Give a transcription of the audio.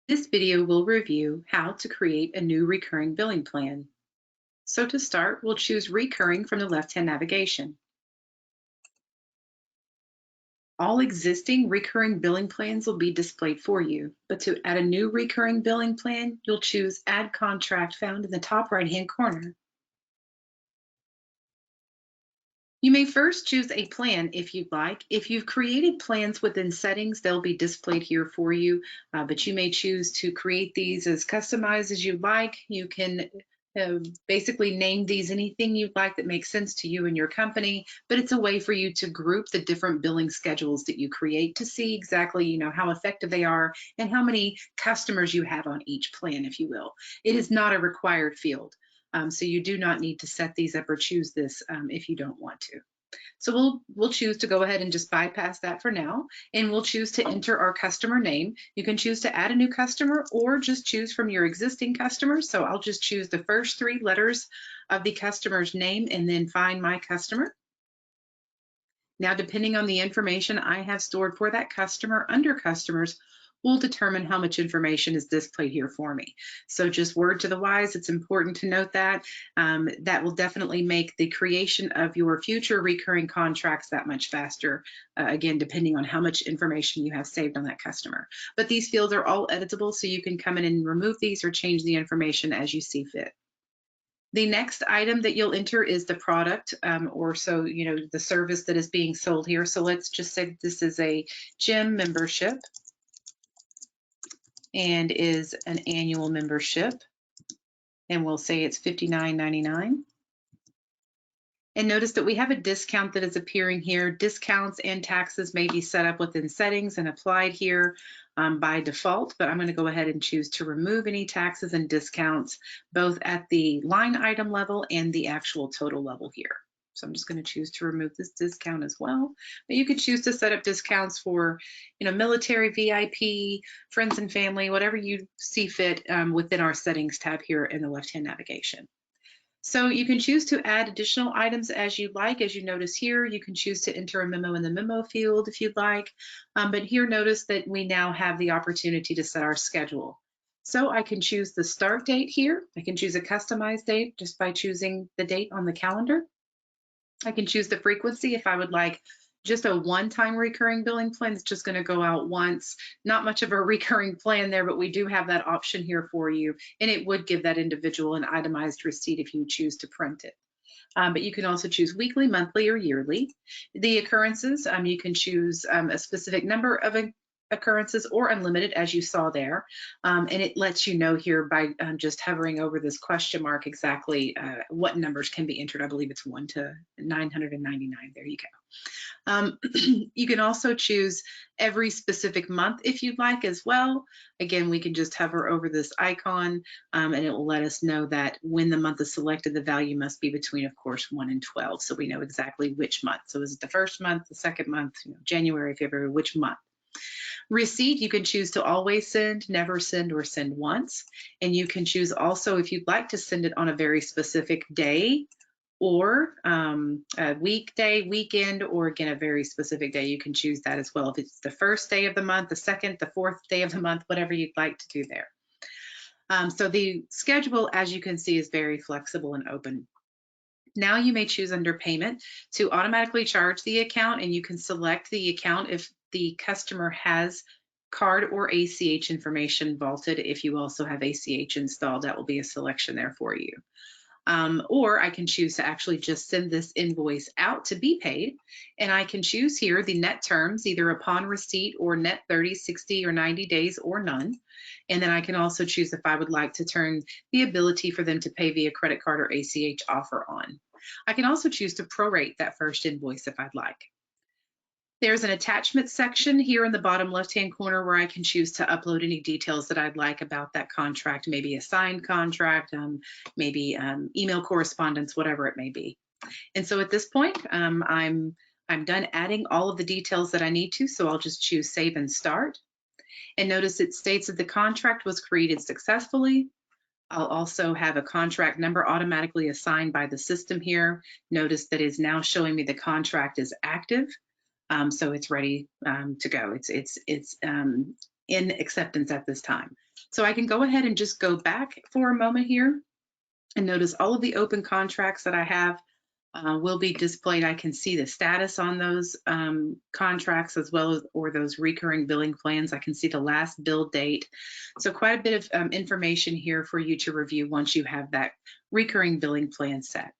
This video will review how to create a new recurring billing plan. So to start, we'll choose Recurring from the left-hand navigation. All existing recurring billing plans will be displayed for you, but to add a new recurring billing plan, you'll choose Add Contract found in the top right-hand corner. You may first choose a plan if you'd like. If you've created plans within settings, they'll be displayed here for you, but you may choose to create these as customized as you'd like. You can basically name these anything you'd like that makes sense to you and your company, but it's a way for you to group the different billing schedules that you create to see exactly, how effective they are and how many customers you have on each plan, if you will. It is not a required field. So you do not need to set these up or choose this if you don't want to. So we'll choose to go ahead and just bypass that for now, and we'll choose to enter our customer name. You can choose to add a new customer or just choose from your existing customers. So I'll just choose the first 3 letters of the customer's name and then find my customer. Now, depending on the information I have stored for that customer under customers, will determine how much information is displayed here for me. So just word to the wise, it's important to note that. That will definitely make the creation of your future recurring contracts that much faster, again, depending on how much information you have saved on that customer. But these fields are all editable, so you can come in and remove these or change the information as you see fit. The next item that you'll enter is the product, the service that is being sold here. So let's just say that this is a gym membership and is an annual membership. And we'll say it's $59.99. And notice that we have a discount that is appearing here. Discounts and taxes may be set up within settings and applied here by default, but I'm going to go ahead and choose to remove any taxes and discounts, both at the line item level and the actual total level here. So I'm just going to choose to remove this discount as well. But you could choose to set up discounts for, military, VIP, friends and family, whatever you see fit within our settings tab here in the left-hand navigation. So you can choose to add additional items as you like. As you notice here, you can choose to enter a memo in the memo field if you'd like. But here, notice that we now have the opportunity to set our schedule. So I can choose the start date here. I can choose a customized date just by choosing the date on the calendar. I can choose the frequency if I would like just a one-time recurring billing plan. It's just going to go out once. Not much of a recurring plan there, but we do have that option here for you. And it would give that individual an itemized receipt if you choose to print it. But you can also choose weekly, monthly, or yearly. The occurrences, you can choose a specific number of occurrences or unlimited, as you saw there. And it lets you know here by just hovering over this question mark exactly what numbers can be entered. I believe it's 1 to 999. There you go. You can also choose every specific month if you'd like as well. Again, we can just hover over this icon and it will let us know that when the month is selected, the value must be between, of course, 1 and 12. So we know exactly which month. So is it the first month, the second month, January, February, which month? Receipt, you can choose to always send, never send, or send once. And you can choose also if you'd like to send it on a very specific day or a weekday, weekend, or again, a very specific day. You can choose that as well. If it's the first day of the month, the second, the fourth day of the month, whatever you'd like to do there. So the schedule, as you can see, is very flexible and open. Now you may choose under payment to automatically charge the account, and you can select the account if the customer has card or ACH information vaulted. If you also have ACH installed, that will be a selection there for you. Or I can choose to actually just send this invoice out to be paid. And I can choose here the net terms, either upon receipt or net 30, 60, or 90 days or none. And then I can also choose if I would like to turn the ability for them to pay via credit card or ACH offer on. I can also choose to prorate that first invoice if I'd like. There's an attachment section here in the bottom left-hand corner where I can choose to upload any details that I'd like about that contract, maybe a signed contract, maybe email correspondence, whatever it may be. And so at this point, I'm done adding all of the details that I need to, so I'll just choose Save and Start. And notice it states that the contract was created successfully. I'll also have a contract number automatically assigned by the system here. Notice that is now showing me the contract is active. So it's ready to go. It's in acceptance at this time. So I can go ahead and just go back for a moment here and notice all of the open contracts that I have will be displayed. I can see the status on those contracts as well as or those recurring billing plans. I can see the last bill date. So quite a bit of information here for you to review once you have that recurring billing plan set.